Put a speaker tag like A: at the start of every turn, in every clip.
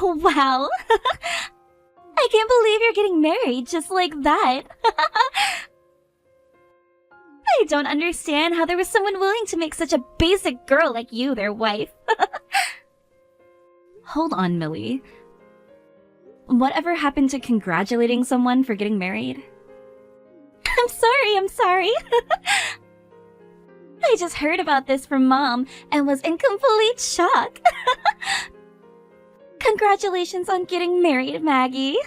A: Oh, wow. I can't believe you're getting married just like that. I don't understand how there was someone willing to make such a basic girl like you their wife.
B: Hold on, Millie. Whatever happened to congratulating someone for getting married?
A: I'm sorry. I just heard about this from Mom and was in complete shock. Congratulations on getting married, Maggie.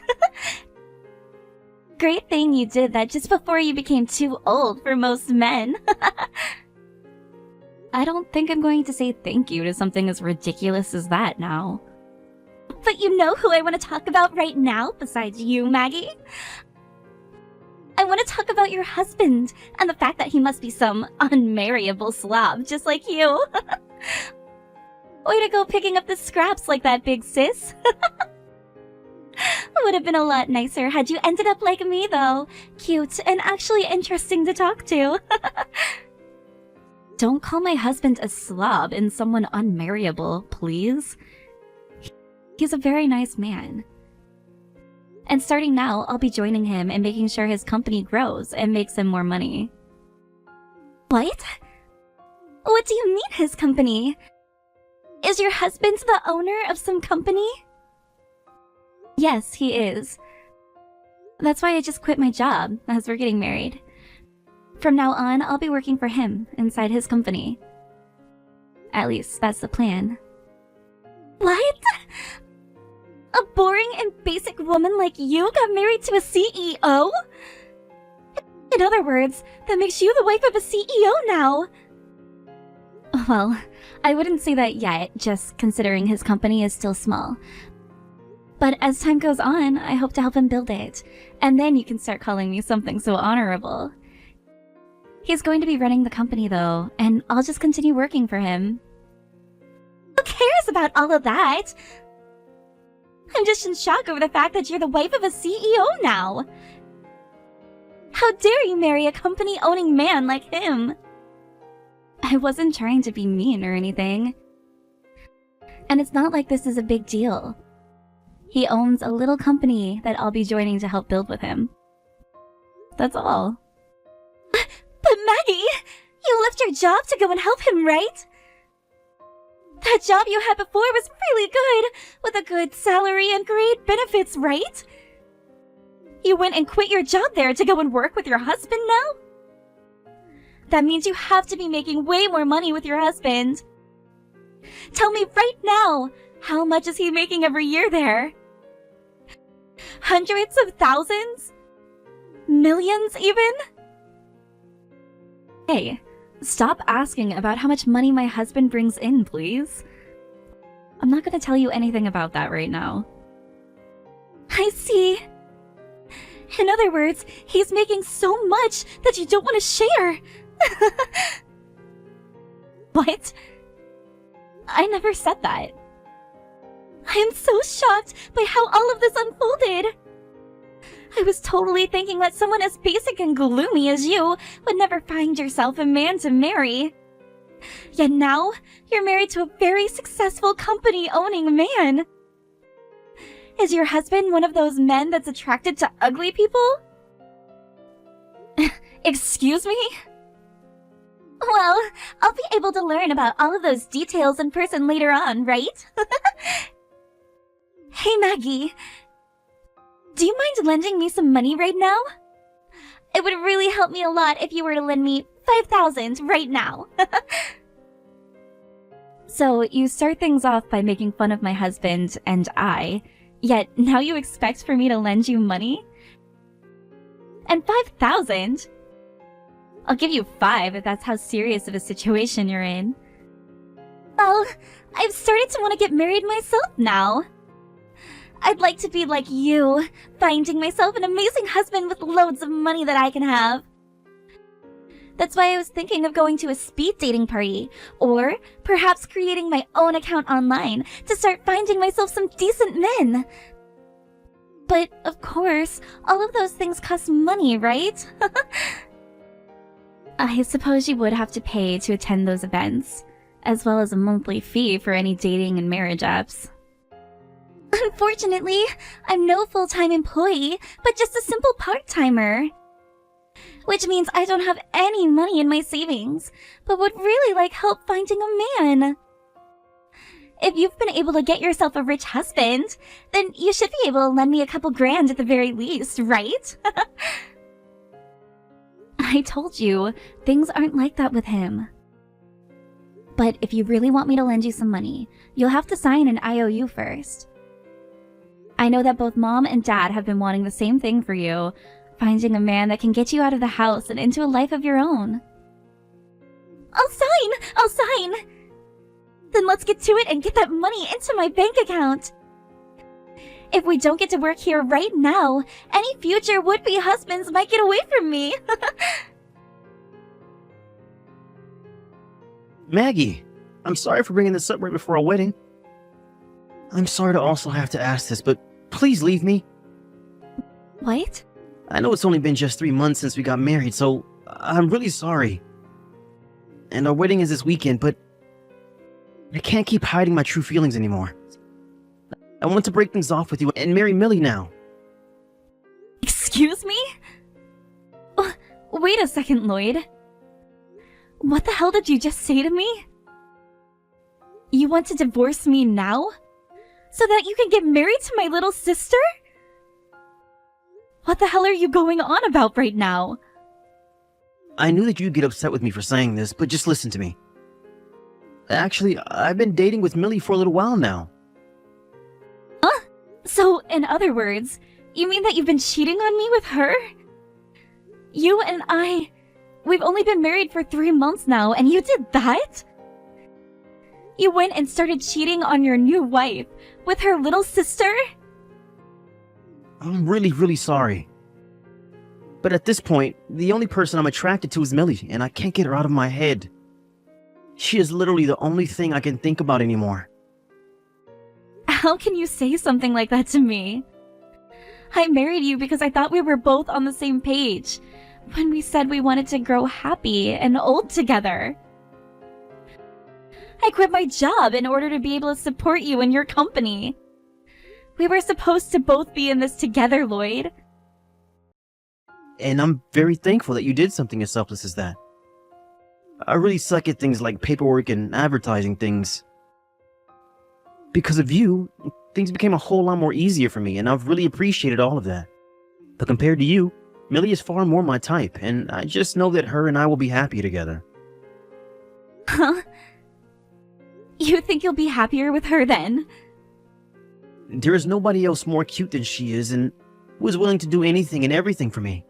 A: Great thing you did that just before you became too old for most men.
B: I don't think I'm going to say thank you to something as ridiculous as that now.
A: But you know who I want to talk about right now besides you, Maggie? I want to talk about your husband and the fact that he must be some unmarriable slob just like you. Way to go picking up the scraps like that, big sis. Would have been a lot nicer had you ended up like me, though. Cute and actually interesting to talk to.
B: Don't call my husband a slob and someone unmarriable, please. He's a very nice man. And starting now, I'll be joining him and making sure his company grows and makes him more money.
A: What? What do you mean, his company? Is your husband the owner of some company?
B: Yes, he is. That's why I just quit my job, as we're getting married. From now on, I'll be working for him inside his company. At least, that's the plan.
A: What? A boring and basic woman like you got married to a CEO? In other words, that makes you the wife of a CEO now.
B: Well, I wouldn't say that yet, just considering his company is still small. But as time goes on, I hope to help him build it, and then you can start calling me something so honorable. He's going to be running the company though, and I'll just continue working for him.
A: Who cares about all of that? I'm just in shock over the fact that you're the wife of a CEO now. How dare you marry a company-owning man like him?
B: I wasn't trying to be mean or anything. And it's not like this is a big deal. He owns a little company that I'll be joining to help build with him. That's all.
A: But Maggie, you left your job to go and help him, right? That job you had before was really good, with a good salary and great benefits, right? You went and quit your job there to go and work with your husband now? That means you have to be making way more money with your husband. Tell me right now, how much is he making every year there? Hundreds of thousands? Millions even?
B: Hey, stop asking about how much money my husband brings in, please. I'm not gonna tell you anything about that right now.
A: I see. In other words, he's making so much that you don't want to share.
B: What? I never said that.
A: I am so shocked by how all of this unfolded. I was totally thinking that someone as basic and gloomy as you would never find yourself a man to marry. Yet now, you're married to a very successful company-owning man. Is your husband one of those men that's attracted to ugly people?
B: Excuse me?
A: Well, I'll be able to learn about all of those details in person later on, right? Hey, Maggie. Do you mind lending me some money right now? It would really help me a lot if you were to lend me 5,000 right now.
B: So, you start things off by making fun of my husband and yet now you expect for me to lend you money? And 5,000? I'll give you 5 if that's how serious of a situation you're in.
A: Well, I've started to want to get married myself now. I'd like to be like you, finding myself an amazing husband with loads of money that I can have. That's why I was thinking of going to a speed dating party, or perhaps creating my own account online to start finding myself some decent men. But, of course, all of those things cost money, right?
B: I suppose you would have to pay to attend those events, as well as a monthly fee for any dating and marriage apps.
A: Unfortunately, I'm no full-time employee, but just a simple part-timer. Which means I don't have any money in my savings, but would really like help finding a man. If you've been able to get yourself a rich husband, then you should be able to lend me a couple grand at the very least, right?
B: I told you, things aren't like that with him. But if you really want me to lend you some money, you'll have to sign an IOU first. I know that both Mom and Dad have been wanting the same thing for you, finding a man that can get you out of the house and into a life of your own.
A: I'll sign! Then let's get to it and get that money into my bank account. If we don't get to work here right now, any future would-be husbands might get away from me.
C: Maggie, I'm sorry for bringing this up right before our wedding. I'm sorry to also have to ask this, but please leave me.
B: What?
C: I know it's only been just 3 months since we got married, so I'm really sorry. And our wedding is this weekend, but I can't keep hiding my true feelings anymore. I want to break things off with you and marry Millie now.
B: Excuse me? Wait a second, Lloyd. What the hell did you just say to me? You want to divorce me now? So that you can get married to my little sister? What the hell are you going on about right now?
C: I knew that you'd get upset with me for saying this, but just listen to me. Actually, I've been dating with Millie for a little while now.
B: So, in other words, you mean that you've been cheating on me with her? You and we've only been married for 3 months now, and you did that? You went and started cheating on your new wife with her little sister?
C: I'm really, really sorry. But at this point, the only person I'm attracted to is Millie, and I can't get her out of my head. She is literally the only thing I can think about anymore.
B: How can you say something like that to me? I married you because I thought we were both on the same page when we said we wanted to grow happy and old together. I quit my job in order to be able to support you and your company. We were supposed to both be in this together, Lloyd.
C: And I'm very thankful that you did something as selfless as that. I really suck at things like paperwork and advertising things. Because of you, things became a whole lot more easier for me, and I've really appreciated all of that. But compared to you, Millie is far more my type, and I just know that her and I will be happy together.
B: Huh? You think you'll be happier with her then?
C: There is nobody else more cute than she is, and who is willing to do anything and everything for me.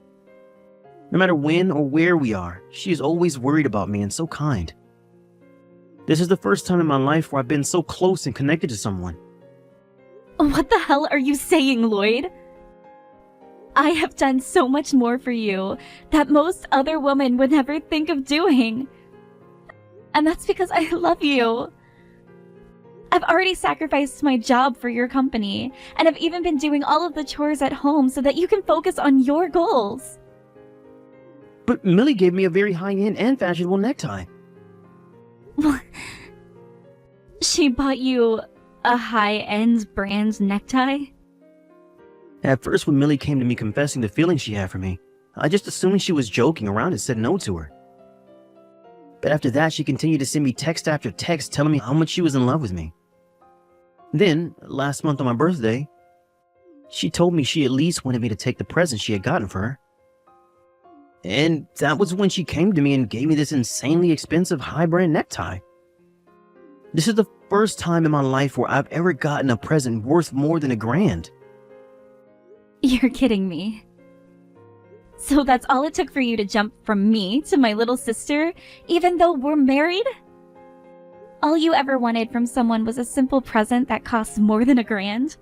C: No matter when or where we are, she is always worried about me and so kind. This is the first time in my life where I've been so close and connected to someone.
B: What the hell are you saying, Lloyd? I have done so much more for you that most other women would never think of doing. And that's because I love you. I've already sacrificed my job for your company, and I've even been doing all of the chores at home so that you can focus on your goals.
C: But Millie gave me a very high-end and fashionable necktie.
B: She bought you a high-end brand necktie?
C: At first, when Millie came to me confessing the feelings she had for me, I just assumed she was joking around and said no to her. But after that, she continued to send me text after text telling me how much she was in love with me. Then, last month on my birthday, she told me she at least wanted me to take the present she had gotten for her. And that was when she came to me and gave me this insanely expensive high-brand necktie. This is the first time in my life where I've ever gotten a present worth more than $1,000.
B: You're kidding me. So that's all it took for you to jump from me to my little sister, even though we're married? All you ever wanted from someone was a simple present that costs more than $1,000?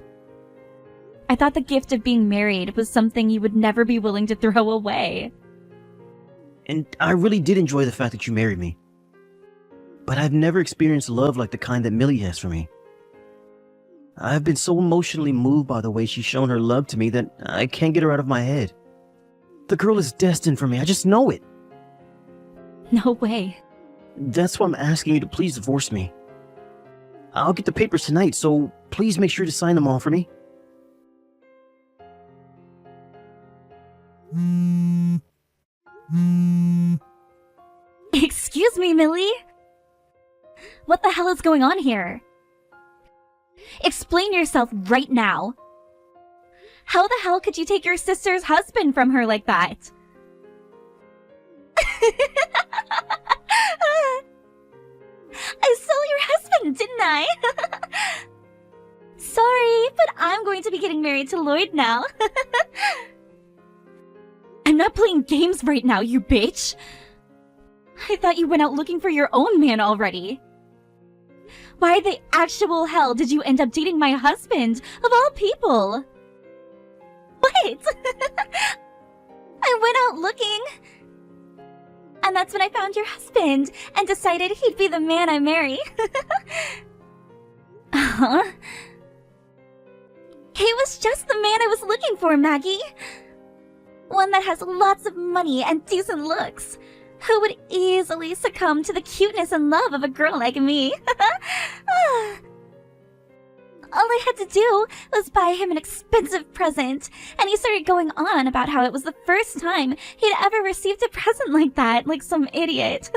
B: I thought the gift of being married was something you would never be willing to throw away.
C: And I really did enjoy the fact that you married me. But I've never experienced love like the kind that Millie has for me. I've been so emotionally moved by the way she's shown her love to me that I can't get her out of my head. The girl is destined for me, I just know it.
B: No way.
C: That's why I'm asking you to please divorce me. I'll get the papers tonight, so please make sure to sign them all for me.
B: Excuse me, Millie? What the hell is going on here? Explain yourself right now. How the hell could you take your sister's husband from her like that?
A: I stole your husband, didn't I? Sorry, but I'm going to be getting married to Lloyd now.
B: I'm not playing games right now, you bitch. I thought you went out looking for your own man already. Why the actual hell did you end up dating my husband, of all people?
A: What? I went out looking. And that's when I found your husband and decided he'd be the man I marry.
B: Huh?
A: He was just the man I was looking for, Maggie. One that has lots of money and decent looks, who would easily succumb to the cuteness and love of a girl like me. All I had to do was buy him an expensive present, and he started going on about how it was the first time he'd ever received a present like that, like some idiot.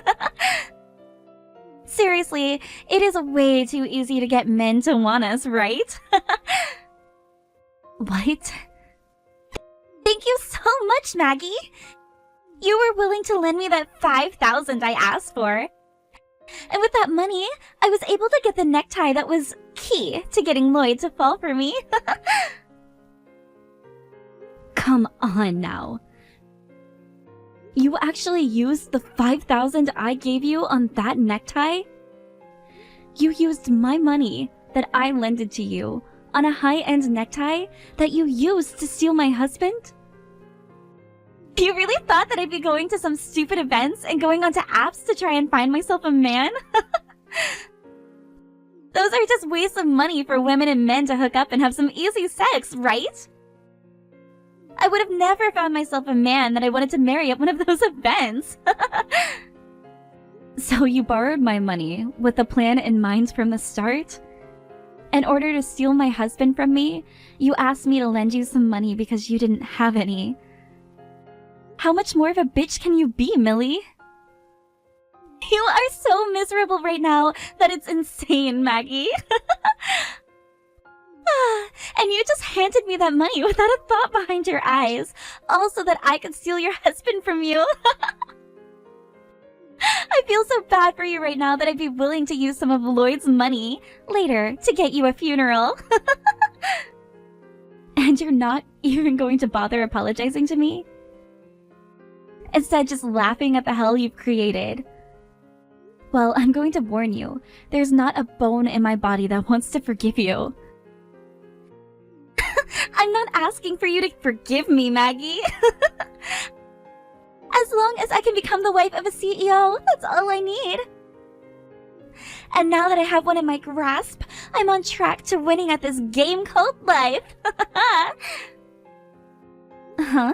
A: Seriously, it is way too easy to get men to want us, right?
B: What?
A: Thank you so much, Maggie. You were willing to lend me that $5,000 I asked for. And with that money, I was able to get the necktie that was key to getting Lloyd to fall for me.
B: Come on now. You actually used the $5,000 I gave you on that necktie? You used my money that I lended to you on a high-end necktie that you used to steal my husband?
A: You really thought that I'd be going to some stupid events and going onto apps to try and find myself a man? Those are just wastes of money for women and men to hook up and have some easy sex, right? I would have never found myself a man that I wanted to marry at one of those events.
B: So you borrowed my money with the plan in mind from the start? In order to steal my husband from me, you asked me to lend you some money because you didn't have any. How much more of a bitch can you be, Millie?
A: You are so miserable right now that it's insane, Maggie. And you just handed me that money without a thought behind your eyes, all so that I could steal your husband from you. I feel so bad for you right now that I'd be willing to use some of Lloyd's money later to get you a funeral.
B: And you're not even going to bother apologizing to me? Instead, just laughing at the hell you've created. Well, I'm going to warn you, there's not a bone in my body that wants to forgive you.
A: I'm not asking for you to forgive me, Maggie. As long as I can become the wife of a CEO, that's all I need. And now that I have one in my grasp, I'm on track to winning at this game called life.
B: Huh?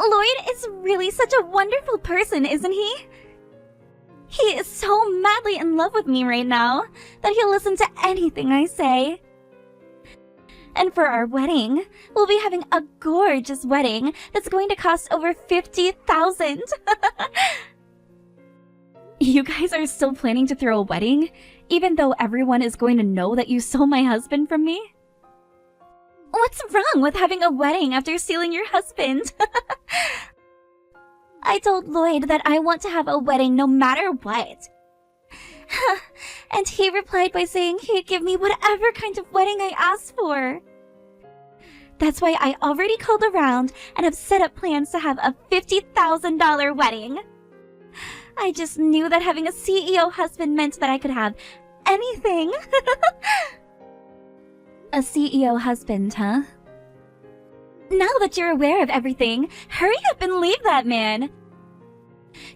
A: Lloyd is really such a wonderful person, isn't he? He is so madly in love with me right now that he'll listen to anything I say. And for our wedding, we'll be having a gorgeous wedding that's going to cost over $50,000.
B: You guys are still planning to throw a wedding, even though everyone is going to know that you stole my husband from me?
A: What's wrong with having a wedding after stealing your husband? I told Lloyd that I want to have a wedding no matter what. And he replied by saying he'd give me whatever kind of wedding I asked for. That's why I already called around and have set up plans to have a $50,000 wedding. I just knew that having a CEO husband meant that I could have anything.
B: A CEO husband, huh?
A: Now that you're aware of everything, hurry up and leave that man.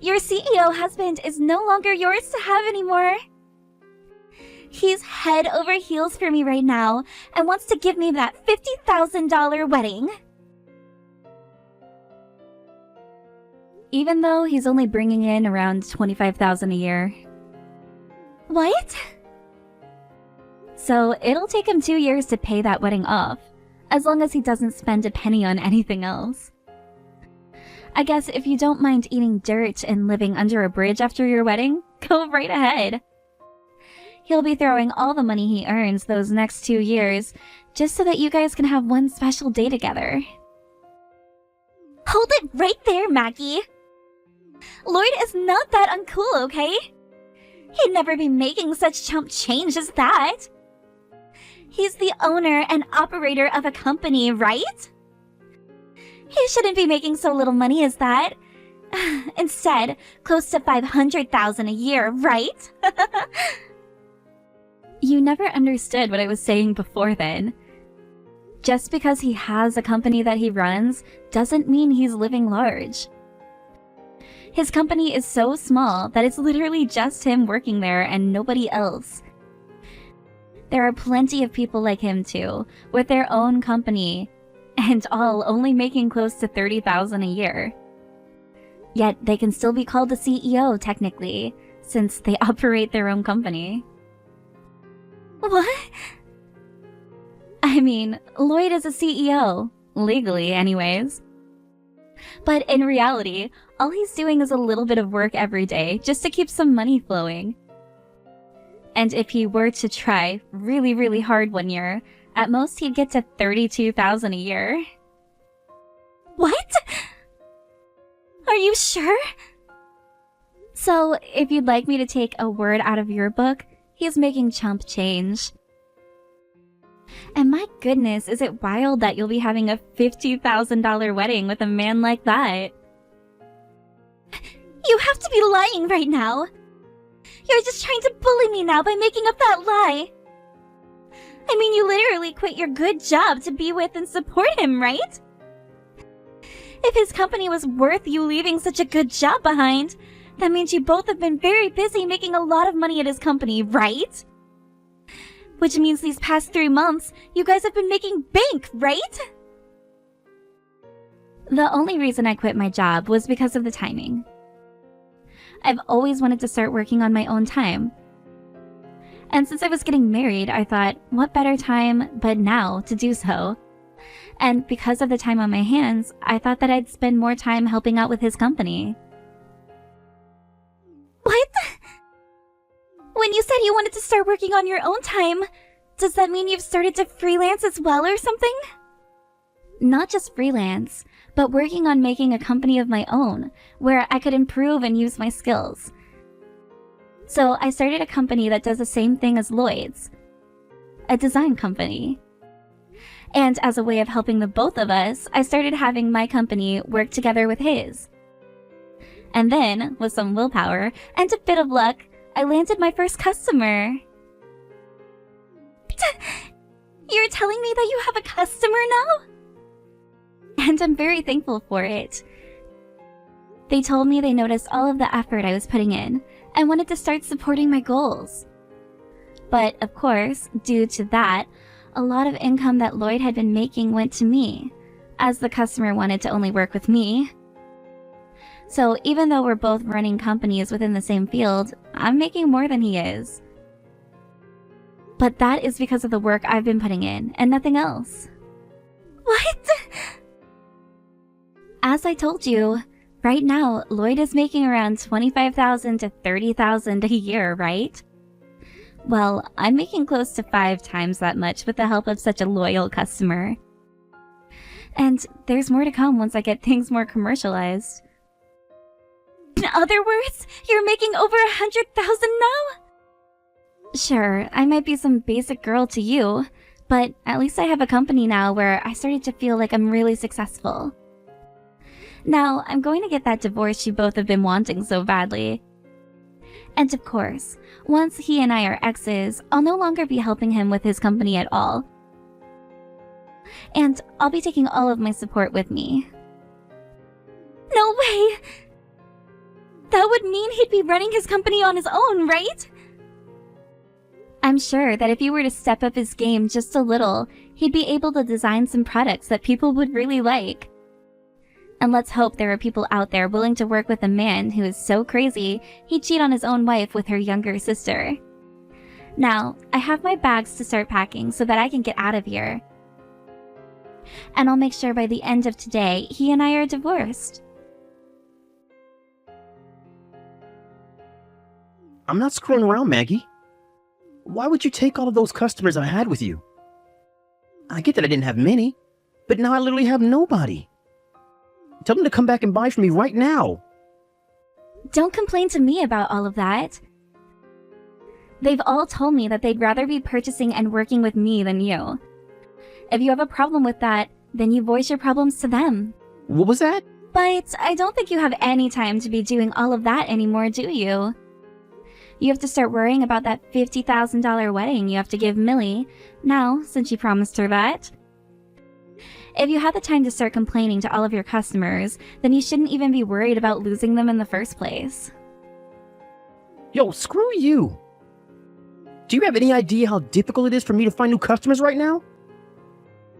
A: Your CEO husband is no longer yours to have anymore. He's head over heels for me right now and wants to give me that $50,000 wedding.
B: Even though he's only bringing in around $25,000 a year.
A: What?
B: So it'll take him 2 years to pay that wedding off, as long as he doesn't spend a penny on anything else. I guess if you don't mind eating dirt and living under a bridge after your wedding, go right ahead. He'll be throwing all the money he earns those next 2 years just so that you guys can have one special day together.
A: Hold it right there, Maggie. Lloyd is not that uncool, okay? He'd never be making such chump change as that. He's the owner and operator of a company, right? He shouldn't be making so little money as that. Instead, close to $500,000 a year, right?
B: You never understood what I was saying before then. Just because he has a company that he runs doesn't mean he's living large. His company is so small that it's literally just him working there and nobody else. There are plenty of people like him too, with their own company, and all only making close to $30,000 a year. Yet they can still be called a CEO technically, since they operate their own company.
A: What?
B: I mean, Lloyd is a CEO, legally anyways. But in reality, all he's doing is a little bit of work every day just to keep some money flowing. And if he were to try really, really hard one year, at most he'd get to $32,000 a year.
A: What? Are you sure?
B: So, if you'd like me to take a word out of your book, he's making chump change. And my goodness, is it wild that you'll be having a $50,000 wedding with a man like that?
A: You have to be lying right now. You're just trying to bully me now by making up that lie. I mean, you literally quit your good job to be with and support him, right? If his company was worth you leaving such a good job behind, that means you both have been very busy making a lot of money at his company, right? Which means these past 3 months, you guys have been making bank, right?
B: The only reason I quit my job was because of the timing. I've always wanted to start working on my own time. And since I was getting married, I thought, what better time but now to do so? And because of the time on my hands, I thought that I'd spend more time helping out with his company.
A: What? When you said you wanted to start working on your own time, does that mean you've started to freelance as well or something?
B: Not just freelance, but working on making a company of my own, where I could improve and use my skills. So I started a company that does the same thing as Lloyd's. A design company. And as a way of helping the both of us, I started having my company work together with his. And then, with some willpower and a bit of luck, I landed my first customer.
A: You're telling me that you have a customer now?
B: And I'm very thankful for it. They told me they noticed all of the effort I was putting in and wanted to start supporting my goals. But, of course, due to that, a lot of income that Lloyd had been making went to me, as the customer wanted to only work with me. So even though we're both running companies within the same field, I'm making more than he is. But that is because of the work I've been putting in, and nothing else.
A: What?
B: As I told you, right now, Lloyd is making around $25,000 to $30,000 a year, right? Well, I'm making close to 5 times that much with the help of such a loyal customer. And there's more to come once I get things more commercialized.
A: In other words, you're making over $100,000 now?
B: Sure, I might be some basic girl to you, but at least I have a company now where I started to feel like I'm really successful. Now, I'm going to get that divorce you both have been wanting so badly. And of course, once he and I are exes, I'll no longer be helping him with his company at all. And I'll be taking all of my support with me.
A: No way! That would mean he'd be running his company on his own, right?
B: I'm sure that if he were to step up his game just a little, he'd be able to design some products that people would really like. And let's hope there are people out there willing to work with a man who is so crazy he'd cheat on his own wife with her younger sister. Now, I have my bags to start packing so that I can get out of here. And I'll make sure by the end of today, he and I are divorced.
C: I'm not screwing around, Maggie. Why would you take all of those customers I had with you? I get that I didn't have many, but now I literally have nobody. Tell them to come back and buy from me right now.
B: Don't complain to me about all of that. They've all told me that they'd rather be purchasing and working with me than you. If you have a problem with that, then you voice your problems to them.
C: What was that?
B: But I don't think you have any time to be doing all of that anymore, do you? You have to start worrying about that $50,000 wedding you have to give Millie, now, since you promised her that. If you had the time to start complaining to all of your customers, then you shouldn't even be worried about losing them in the first place.
C: Yo, screw you. Do you have any idea how difficult it is for me to find new customers right now?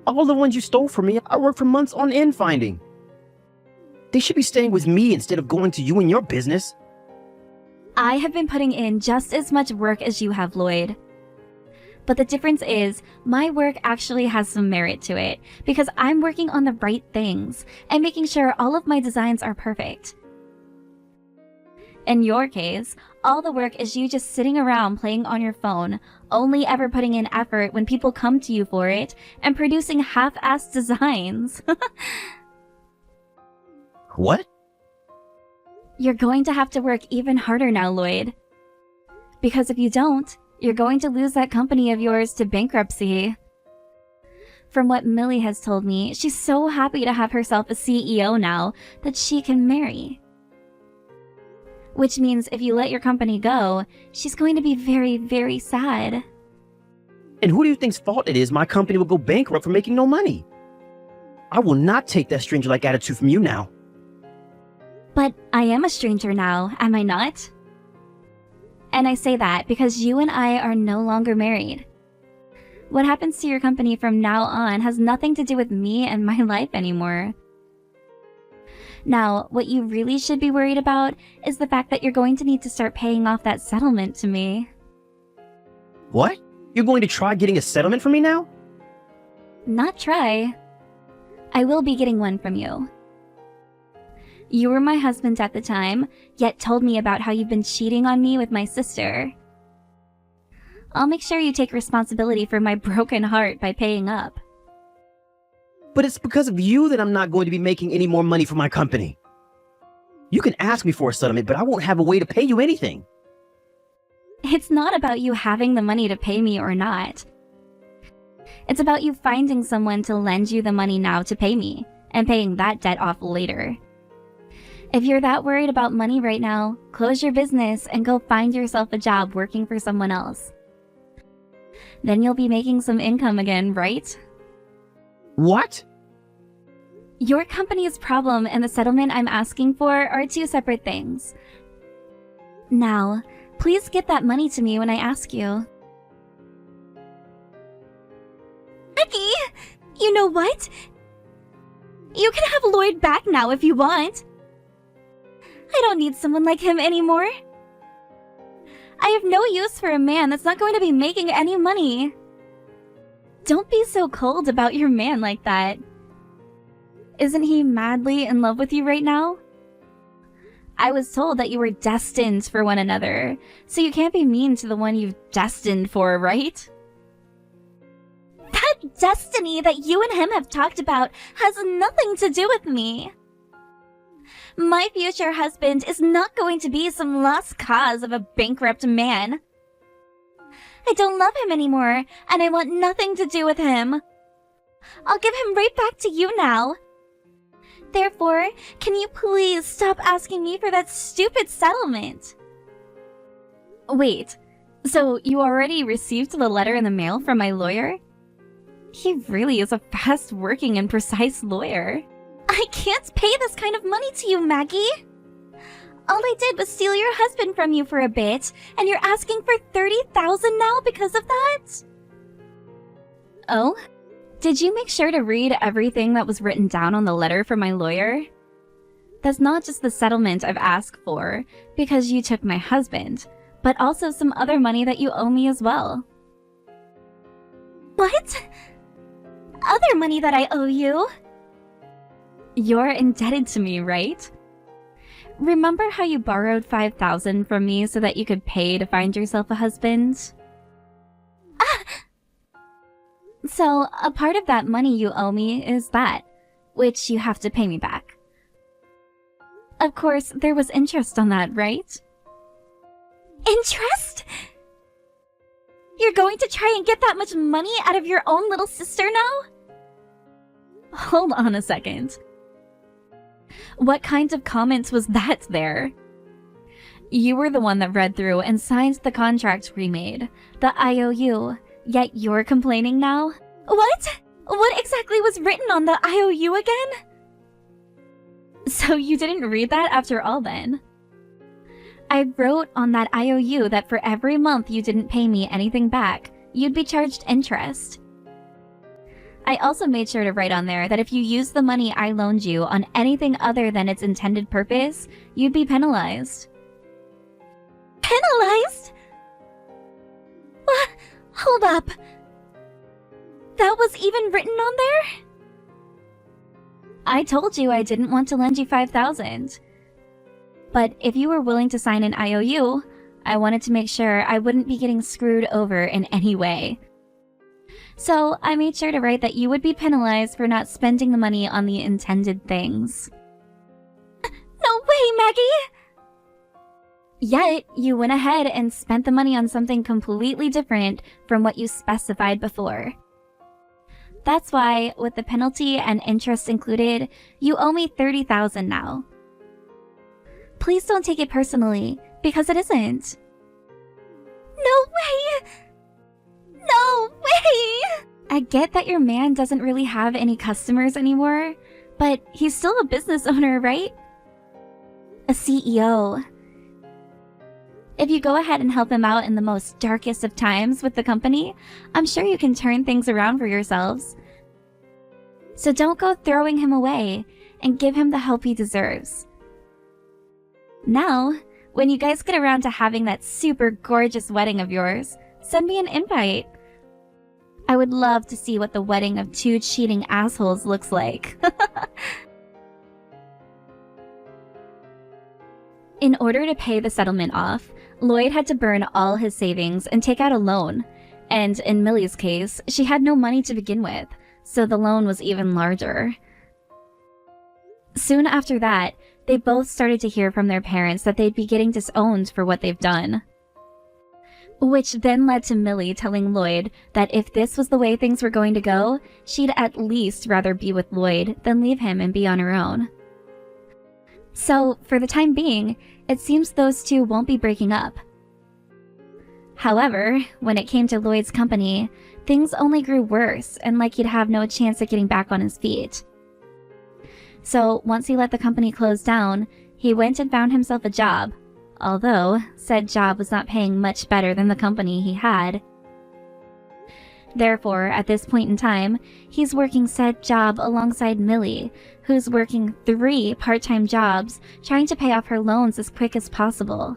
C: All the ones you stole from me, I worked for months on end finding. They should be staying with me instead of going to you and your business.
B: I have been putting in just as much work as you have, Lloyd. But the difference is, my work actually has some merit to it, because I'm working on the right things, and making sure all of my designs are perfect. In your case, all the work is you just sitting around playing on your phone, only ever putting in effort when people come to you for it, and producing half-assed designs.
C: What?
B: You're going to have to work even harder now, Lloyd. Because if you don't, you're going to lose that company of yours to bankruptcy. From what Millie has told me, she's so happy to have herself a CEO now that she can marry. Which means if you let your company go, she's going to be very, very sad.
C: And who do you think's fault it is my company will go bankrupt for making no money? I will not take that stranger-like attitude from you now.
B: But I am a stranger now, am I not? And I say that because you and I are no longer married. What happens to your company from now on has nothing to do with me and my life anymore. Now, what you really should be worried about is the fact that you're going to need to start paying off that settlement to me.
C: What? You're going to try getting a settlement from me now?
B: Not try. I will be getting one from you. You were my husband at the time, yet told me about how you've been cheating on me with my sister. I'll make sure you take responsibility for my broken heart by paying up.
C: But it's because of you that I'm not going to be making any more money for my company. You can ask me for a settlement, but I won't have a way to pay you anything.
B: It's not about you having the money to pay me or not. It's about you finding someone to lend you the money now to pay me, and paying that debt off later. If you're that worried about money right now, close your business and go find yourself a job working for someone else. Then you'll be making some income again, right?
C: What?
B: Your company's problem and the settlement I'm asking for are two separate things. Now, please get that money to me when I ask you.
A: Becky! You know what? You can have Lloyd back now if you want. I don't need someone like him anymore. I have no use for a man that's not going to be making any money.
B: Don't be so cold about your man like that. Isn't he madly in love with you right now? I was told that you were destined for one another, so you can't be mean to the one you've destined for, right?
A: That destiny that you and him have talked about has nothing to do with me. My future husband is not going to be some lost cause of a bankrupt man. I don't love him anymore, and I want nothing to do with him. I'll give him right back to you now. Therefore, can you please stop asking me for that stupid settlement?
B: Wait, so you already received the letter in the mail from my lawyer? He really is a fast-working and precise lawyer.
A: I can't pay this kind of money to you, Maggie. All I did was steal your husband from you for a bit, and you're asking for $30,000 now because of that?
B: Oh? Did you make sure to read everything that was written down on the letter from my lawyer? That's not just the settlement I've asked for, because you took my husband, but also some other money that you owe me as well.
A: What? Other money that I owe you?
B: You're indebted to me, right? Remember how you borrowed $5,000 from me so that you could pay to find yourself a husband? So, a part of that money you owe me is that, which you have to pay me back. Of course, there was interest on that, right?
A: Interest? You're going to try and get that much money out of your own little sister now?
B: Hold on a second. What kind of comment was that there? You were the one that read through and signed the contract we made, the IOU, yet you're complaining now?
A: What? What exactly was written on the IOU again?
B: So you didn't read that after all then? I wrote on that IOU that for every month you didn't pay me anything back, you'd be charged interest. I also made sure to write on there that if you used the money I loaned you on anything other than its intended purpose, you'd be penalized.
A: Penalized? What? Hold up. That was even written on there?
B: I told you I didn't want to lend you $5,000. But if you were willing to sign an IOU, I wanted to make sure I wouldn't be getting screwed over in any way. So I made sure to write that you would be penalized for not spending the money on the intended things.
A: No way, Maggie!
B: Yet, you went ahead and spent the money on something completely different from what you specified before. That's why, with the penalty and interest included, you owe me $30,000 now. Please don't take it personally, because it isn't.
A: No way! No way!
B: I get that your man doesn't really have any customers anymore, but he's still a business owner, right? A CEO. If you go ahead and help him out in the most darkest of times with the company, I'm sure you can turn things around for yourselves. So don't go throwing him away, and give him the help he deserves. Now, when you guys get around to having that super gorgeous wedding of yours, send me an invite. I would love to see what the wedding of two cheating assholes looks like. In order to pay the settlement off, Lloyd had to burn all his savings and take out a loan. And in Millie's case, she had no money to begin with, so the loan was even larger. Soon after that, they both started to hear from their parents that they'd be getting disowned for what they've done. Which then led to Millie telling Lloyd that if this was the way things were going to go, she'd at least rather be with Lloyd than leave him and be on her own. So, for the time being, it seems those two won't be breaking up. However, when it came to Lloyd's company, things only grew worse and like he'd have no chance at getting back on his feet. So, once he let the company close down, he went and found himself a job, although said job was not paying much better than the company he had. Therefore, at this point in time, he's working said job alongside Millie, who's working 3 part-time jobs trying to pay off her loans as quick as possible.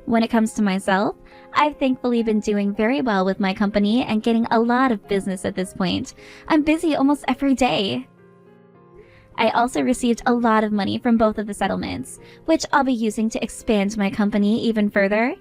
B: When it comes to myself, I've thankfully been doing very well with my company and getting a lot of business at this point. I'm busy almost every day. I also received a lot of money from both of the settlements, which I'll be using to expand my company even further